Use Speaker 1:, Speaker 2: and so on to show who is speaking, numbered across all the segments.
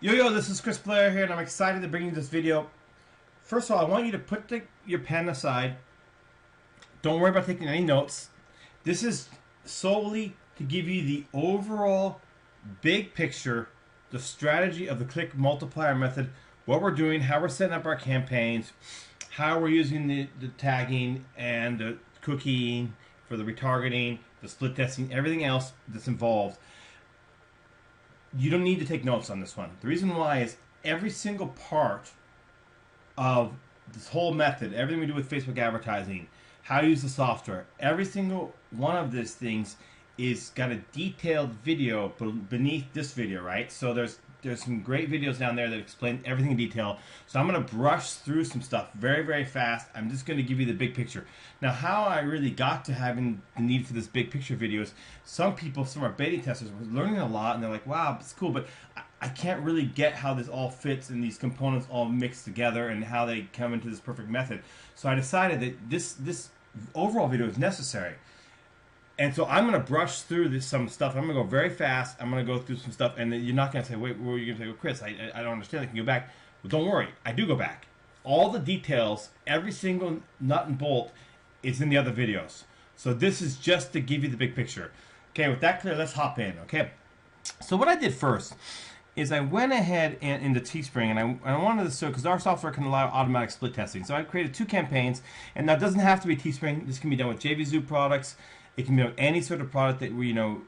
Speaker 1: Yo, this is Mutliplier here, and I'm excited to bring you this video. First of all, I want you to put your pen aside. Don't worry about taking any notes. This is solely to give you the overall big picture, the strategy of the click multiplier method, what we're doing, how we're setting up our campaigns, how we're using the tagging and the cookie for the retargeting, the split testing, everything else that's involved. You don't need to take notes on this one. The reason why is every single part of this whole method, everything we do with Facebook advertising, how to use the software, every single one of these things is got a detailed video beneath this video, right? So there's some great videos down there that explain everything in detail. So I'm going to brush through some stuff very, very fast. I'm just going to give you the big picture. Now, how I really got to having the need for this big picture video is some people, some of our beta testers, were learning a lot, and they're like, wow, it's cool, but I can't really get how this all fits and these components all mixed together and how they come into this perfect method. So I decided that this overall video is necessary. And so I'm going to brush through some stuff. I'm going to go very fast. I'm going to go through some stuff. And then you're not going to say, wait, what are you going to say? Well, Chris, I don't understand. I can go back. Well, don't worry. I do go back. All the details, every single nut and bolt is in the other videos. So this is just to give you the big picture. Okay, with that clear, let's hop in. Okay. So what I did first is I went ahead and into Teespring, and I wanted to show, because our software can allow automatic split testing. So I created 2 campaigns, and that doesn't have to be Teespring. This can be done with JVZoo products. It can be on any sort of product that where you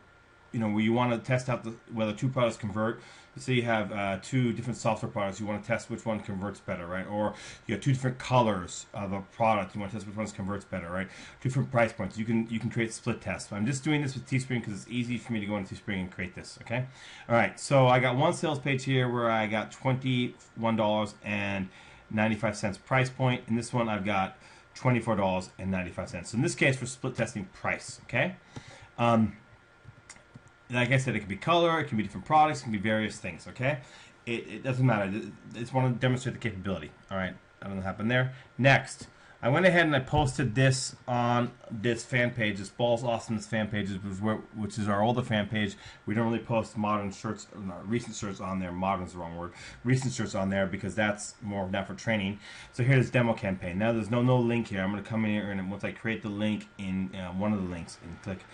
Speaker 1: want to test out whether 2 products convert. So you have 2 different software products. You want to test which one converts better, right? Or you have 2 different colors of a product. You want to test which one converts better, right? 2 different price points. You can create split tests. I'm just doing this with Teespring because it's easy for me to go into Teespring and create this. Okay. All right. So I got one sales page here where I got $21.95 price point. In this one, I've got $24.95. So in this case, for split testing price, okay? Like I said, it can be color, it can be different products, it can be various things, okay? It doesn't matter. I just want to demonstrate the capability. All right, I don't know what happened there. Next, I went ahead and I posted this on this fan page, this Balls Awesomeness fan page, which is our older fan page. We don't really post modern shirts, recent shirts on there. Modern is the wrong word. Recent shirts on there because that's more now for training. So here's demo campaign. Now there's no link here. I'm going to come in here, and once I create the link in one of the links and click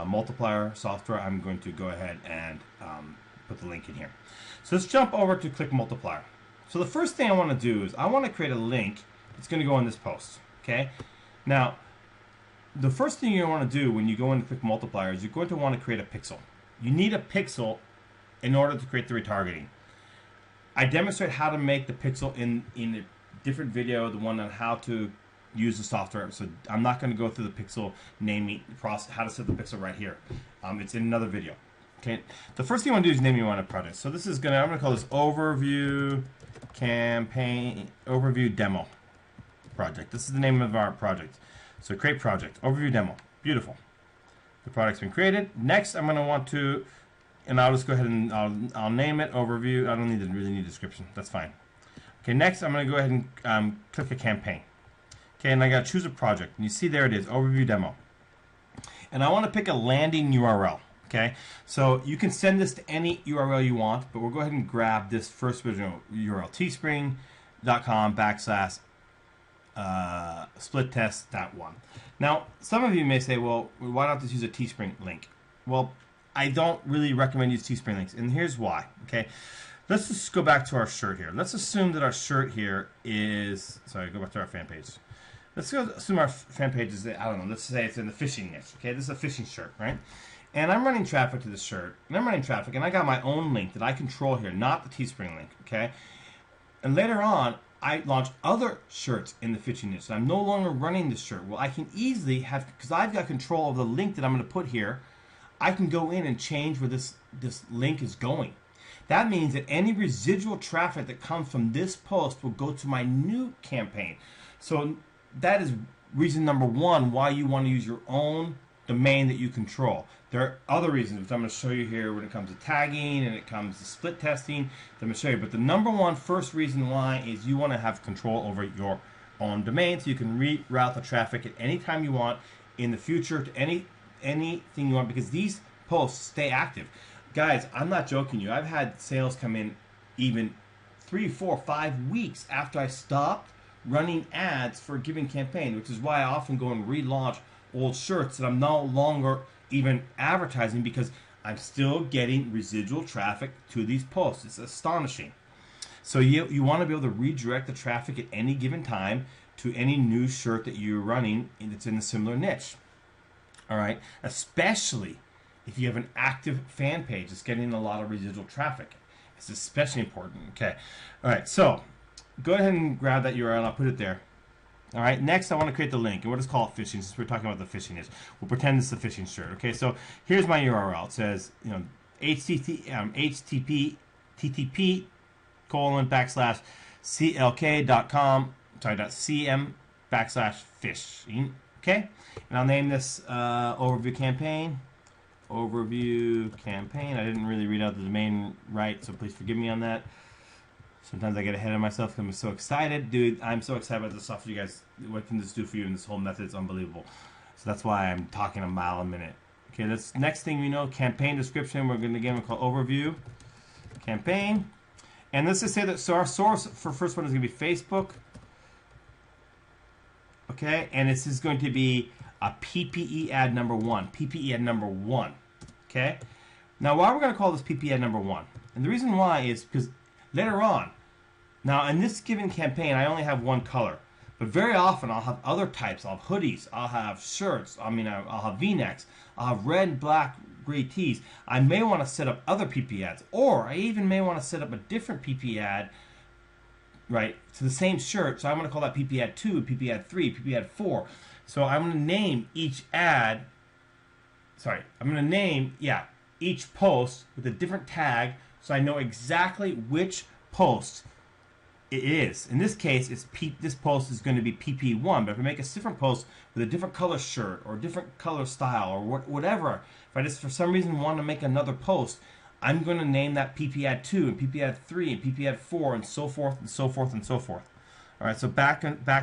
Speaker 1: Multiplier software, I'm going to go ahead and put the link in here. So let's jump over to click Multiplier. So the first thing I want to do is I want to create a link. It's going to go in this post, okay? Now, the first thing you want to do when you go into Click Multiplier is you're going to want to create a pixel. You need a pixel in order to create the retargeting. I demonstrate how to make the pixel in a different video, the one on how to use the software. So I'm not going to go through the pixel naming process, how to set the pixel right here. It's in another video. Okay. The first thing you want to do is name your one of project. So this is I'm going to call this overview campaign, overview demo. Project. This is the name of our project. So create project, overview demo. Beautiful. The product's been created. Next, I'm going to want to, and I'll just go ahead and I'll name it overview. I don't really need a description. That's fine. Okay, next I'm going to go ahead and click a campaign. Okay, and I got to choose a project. And you see there it is, overview demo. And I want to pick a landing URL. Okay, so you can send this to any URL you want, but we'll go ahead and grab this first original URL, teespring.com/ split test .1. Now, some of you may say, well, why not just use a Teespring link? Well, I don't really recommend use Teespring links, and here's why. Okay, let's just go back to our shirt here. Let's assume that our shirt here is, sorry, go back to our fan page. Let's assume our fan page is, I don't know, let's say it's in the fishing niche. Okay, this is a fishing shirt, right? And I'm running traffic to this shirt, and I got my own link that I control here, not the Teespring link. Okay, and later on, I launch other shirts in the fishing niche. So I'm no longer running this shirt. Well, I can easily have, because I've got control of the link that I'm going to put here, I can go in and change where this link is going. That means that any residual traffic that comes from this post will go to my new campaign. So that is reason number 1 why you want to use your own domain that you control. There are other reasons, which I'm going to show you here when it comes to tagging and it comes to split testing. I'm going to show you. But the number 1 first reason why is you want to have control over your own domain, so you can reroute the traffic at any time you want in the future to anything you want, because these posts stay active. Guys, I'm not joking you. I've had sales come in even 3, 4, 5 weeks after I stopped running ads for a given campaign, which is why I often go and relaunch old shirts that I'm no longer even advertising because I'm still getting residual traffic to these posts. It's astonishing. So you want to be able to redirect the traffic at any given time to any new shirt that you're running that's in a similar niche. All right, especially if you have an active fan page that's getting a lot of residual traffic. It's especially important. Okay, all right, so go ahead and grab that URL. I'll put it there. All right, next I want to create the link, and we'll just call it phishing since we're talking about the phishing niche. We'll pretend it's the phishing shirt. Okay, so here's my URL. It says, http://clk.com, .cm/phishing. Okay, and I'll name this overview campaign. Overview campaign. I didn't really read out the domain right, so please forgive me on that. Sometimes I get ahead of myself because I'm so excited. Dude, I'm so excited about the stuff you guys, what can this do for you, and this whole method is unbelievable. So that's why I'm talking a mile a minute. Okay, that's next thing we know, campaign description. We're going to, again, we'll call overview campaign. And let's just say that, so our source for first one is going to be Facebook. Okay, and this is going to be a PPE ad number 1. PPE ad number 1. Okay, now why we're going to call this PPE ad number 1? And the reason why is because later on, now in this given campaign, I only have one color. But very often I'll have other types. I'll have hoodies, I'll have shirts, I'll have V-necks, I'll have red, black, gray tees. I may want to set up other PP ads, or I even may want to set up a different PP ad, right, to the same shirt. So I'm going to call that PP ad 2, PP ad 3, PP ad 4. So I'm going to name each ad, each post with a different tag so I know exactly which post it is. In this case, this post is going to be PP1, but if I make a different post with a different color shirt or a different color style or whatever, if I just for some reason want to make another post, I'm going to name that PP ad 2 and PP ad 3 and PP ad 4 and so forth and so forth and so forth. All right, so back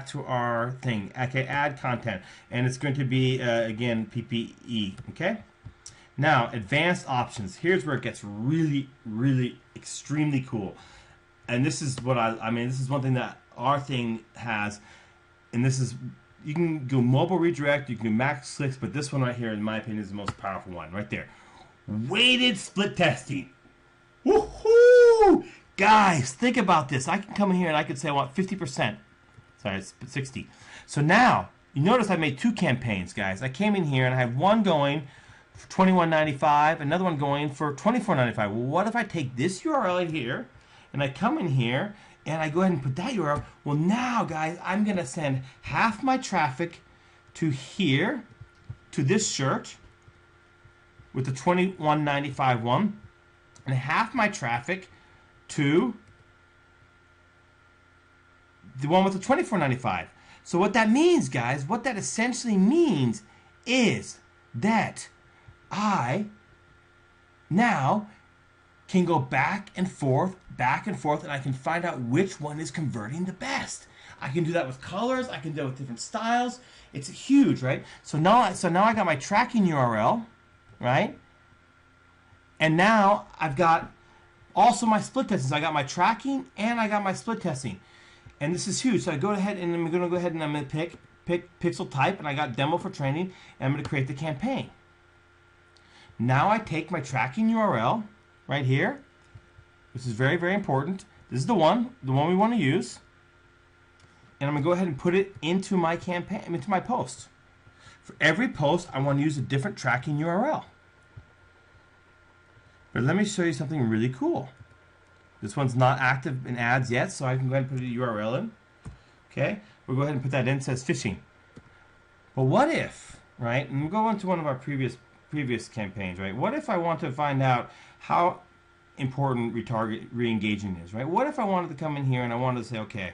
Speaker 1: to our thing. Okay, add content, and it's going to be again PPE. Okay. Now advanced options. Here's where it gets really, really extremely cool. And this is what this is one thing that our thing has, and this is, you can go mobile redirect, you can do max clicks, but this one right here, in my opinion, is the most powerful one, right there. Weighted split testing. Woohoo! Guys, think about this. I can come in here and I could say I want 50%. Sorry, it's 60. So now, you notice I made 2 campaigns, guys. I came in here and I have one going for $21.95, another one going for $24.95. Well, what if I take this URL here, and I come in here, and I go ahead and put that URL. Well, now, guys, I'm going to send half my traffic to here, to this shirt, with the $21.95 one, and half my traffic to the one with the $24.95. So what that means, guys, what that essentially means is that I now can go back and forth, and I can find out which one is converting the best. I can do that with colors. I can do it with different styles. It's huge, right? So now I got my tracking URL, right? And now I've got also my split testing. So I got my tracking and I got my split testing, and this is huge. So I go ahead and I'm going to go ahead and I'm going to pick pixel type, and I got demo for training, and I'm going to create the campaign. Now I take my tracking URL right here. This is very, very important. This is the one we want to use. And I'm going to go ahead and put it into my campaign, into my post. For every post, I want to use a different tracking URL. But let me show you something really cool. This one's not active in ads yet, so I can go ahead and put a URL in. Okay, we'll go ahead and put that in. It says phishing. But what if, right, and we'll go into one of our previous campaigns, right? What if I want to find out how important re-engaging is, right? What if I wanted to come in here and I wanted to say, okay,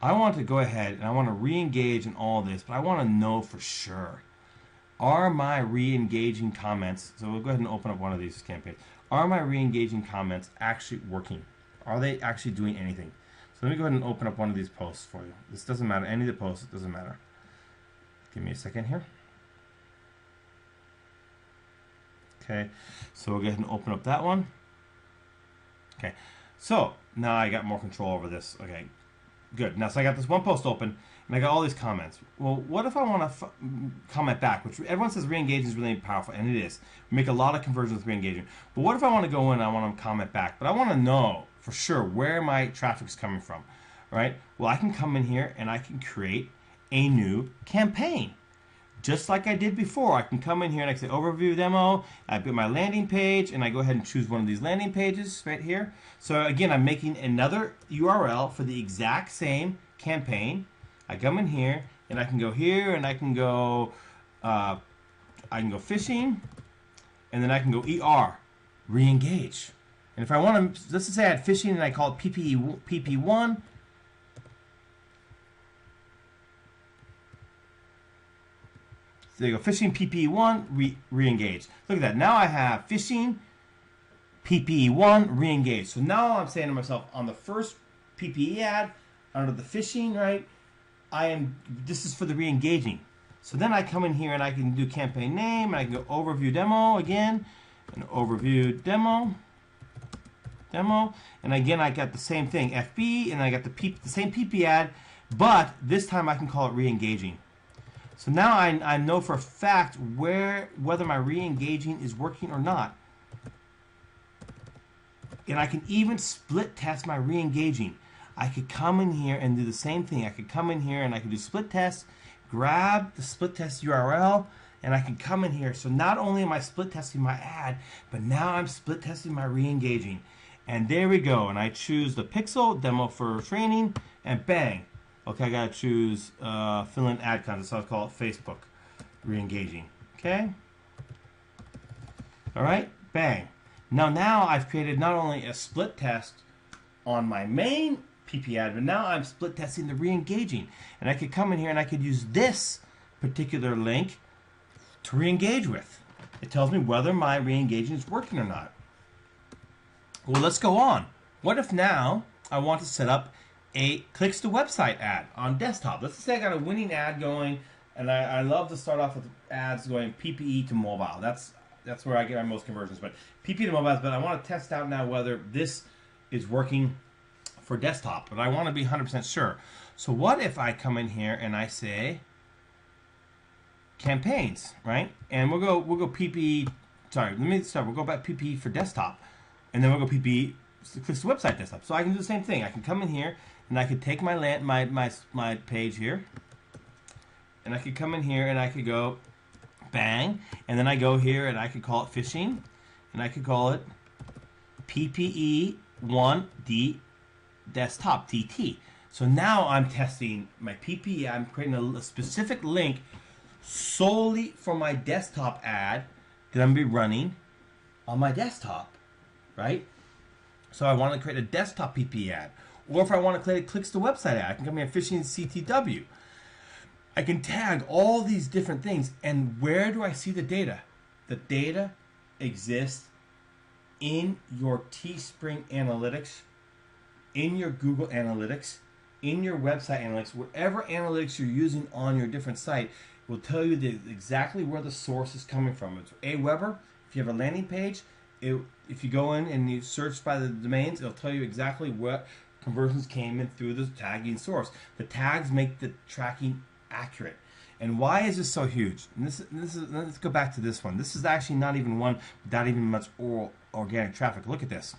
Speaker 1: I want to go ahead and I want to re-engage in all this, but I want to know for sure, are my re-engaging comments, so we'll go ahead and open up one of these campaigns, are my re-engaging comments actually working? Are they actually doing anything? So let me go ahead and open up one of these posts for you. This doesn't matter, any of the posts, it doesn't matter. Give me a second here. Okay, so we'll go ahead and open up that one. Okay, So now I got more control over this. Okay, good. Now, so I got this one post open, and I got all these comments. Well, what if I want to comment back? Which everyone says re-engaging is really powerful, and it is. We make a lot of conversions with re-engaging. But what if I want to go in and I want to comment back? But I want to know for sure where my traffic is coming from, right? Well, I can come in here and I can create a new campaign. Just like I did before, I can come in here and I can say overview demo. I put my landing page and I go ahead and choose one of these landing pages right here. So again, I'm making another URL for the exact same campaign. I come in here and I can go here and I can go fishing, and then I can go ER, re-engage. And if I want to, let's just say I had fishing and I call it PP1. There you go, fishing PPE1, re-engage. Look at that. Now I have fishing PPE1, re-engage. So now I'm saying to myself, on the first PPE ad, under the fishing, right, this is for the re-engaging. So then I come in here and I can do campaign name, and I can go overview demo again, and overview demo, and again I got the same thing, FB, and I got the same PP ad, but this time I can call it re-engaging. So now I know for a fact whether my re-engaging is working or not. And I can even split test my re-engaging. I could come in here and do the same thing. I could come in here and I could do split test, grab the split test URL, and I can come in here. So not only am I split testing my ad, but now I'm split testing my re-engaging. And there we go. And I choose the pixel demo for training, and bang. Okay, I gotta choose fill in ad content, so I'll call it Facebook re-engaging. Okay. All right, bang. Now I've created not only a split test on my main PP ad, but now I'm split testing the re-engaging, and I could come in here and I could use this particular link to re-engage with. It tells me whether my re-engaging is working or not. Well, let's go on. What if now I want to set up a clicks to website ad on desktop? Let's say I got a winning ad going, and I love to start off with ads going PPE to mobile. That's where I get my most conversions. But PPE to mobile, but I want to test out now whether this is working for desktop. But I want to be 100% sure. So what if I come in here and I say campaigns, right? And we'll go PPE. Sorry, let me start. We'll go back PPE for desktop, and then we'll go PPE clicks to website desktop. So I can do the same thing. I can come in here and I could take my page here, and I could come in here and I could go bang, and then I go here and I could call it fishing, and I could call it PPE1D desktop DT. So now I'm testing my PPE. I'm creating a specific link solely for my desktop ad that I'm going to be running on my desktop, right? So I want to create a desktop PPE ad. Or if I want to create a clicks to website ad, I can come here and fishing CTW. I can tag all these different things. And where do I see the data? The data exists in your Teespring analytics, in your Google Analytics, in your website analytics, whatever analytics you're using on your different site will tell you exactly where the source is coming from. It's Aweber. If you have a landing page, if you go in and you search by the domains, it'll tell you exactly what conversions came in through the tagging source. The tags make the tracking accurate. And why is this so huge? And let's go back to this one. This is actually not even one without even much organic traffic. Look at this.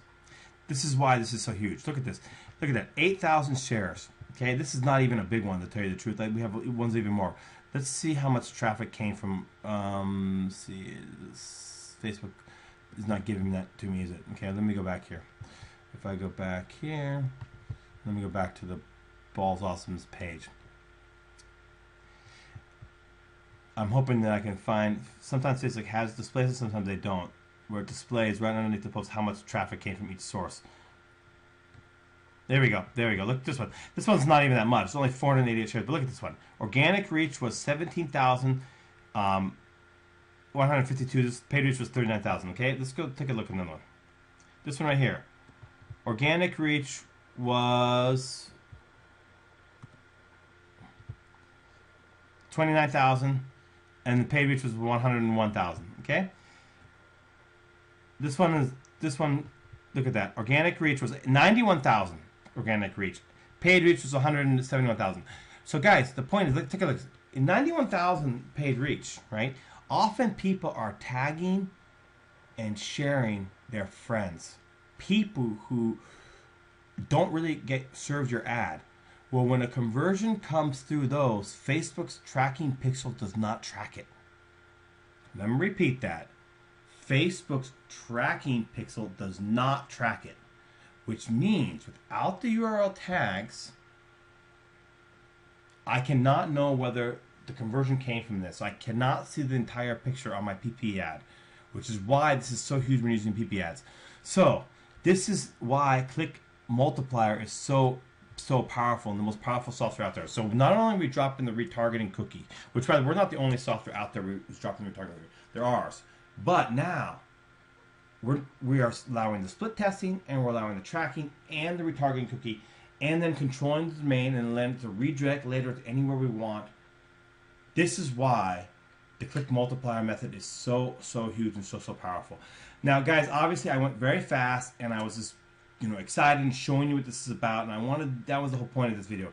Speaker 1: This is why this is so huge. Look at this. Look at that. 8,000 shares. Okay, this is not even a big one, to tell you the truth. Like, we have ones even more. Let's see how much traffic came from. Let's see, Facebook is not giving that to me, is it? Okay, let me go back here. If I go back here, let me go back to the Balls Awesome's page. I'm hoping that I can find, sometimes Facebook has displays and sometimes they don't, where it displays right underneath the post how much traffic came from each source. There we go. There we go. Look at this one. This one's not even that much. It's only 488 shares. But look at this one. Organic reach was 17,152. This paid reach was 39,000. Okay, let's go take a look at another one. This one right here. Organic reach was 29,000, and the paid reach was 101,000. Okay. This one look at that. Organic reach was 91,000 organic reach. Paid reach was 171,000. So guys, the point is, take a look. In 91,000 paid reach, right? Often people are tagging and sharing their friends. People who don't really get served your ad. Well, when a conversion comes through those, Facebook's tracking pixel does not track it. Let me repeat that. Facebook's tracking pixel does not track it, which means without the URL tags, I cannot know whether the conversion came from this. I cannot see the entire picture on my PP ad, which is why this is so huge when using PP ads. So this is why Click Multiplier is so powerful and the most powerful software out there. So not only are we dropping the retargeting cookie, which by the way, we're not the only software out there who's dropping the retargeting cookie. There are ours. But now we are allowing the split testing, and we're allowing the tracking and the retargeting cookie, and then controlling the domain and letting it to redirect later to anywhere we want. This is why the Click Multiplier method is so huge and so powerful. Now guys, obviously I went very fast and I was just excited and showing you what this is about, and that was the whole point of this video.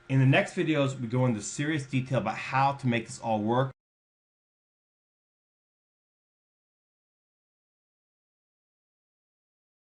Speaker 1: In the next videos we go into serious detail about how to make this all work.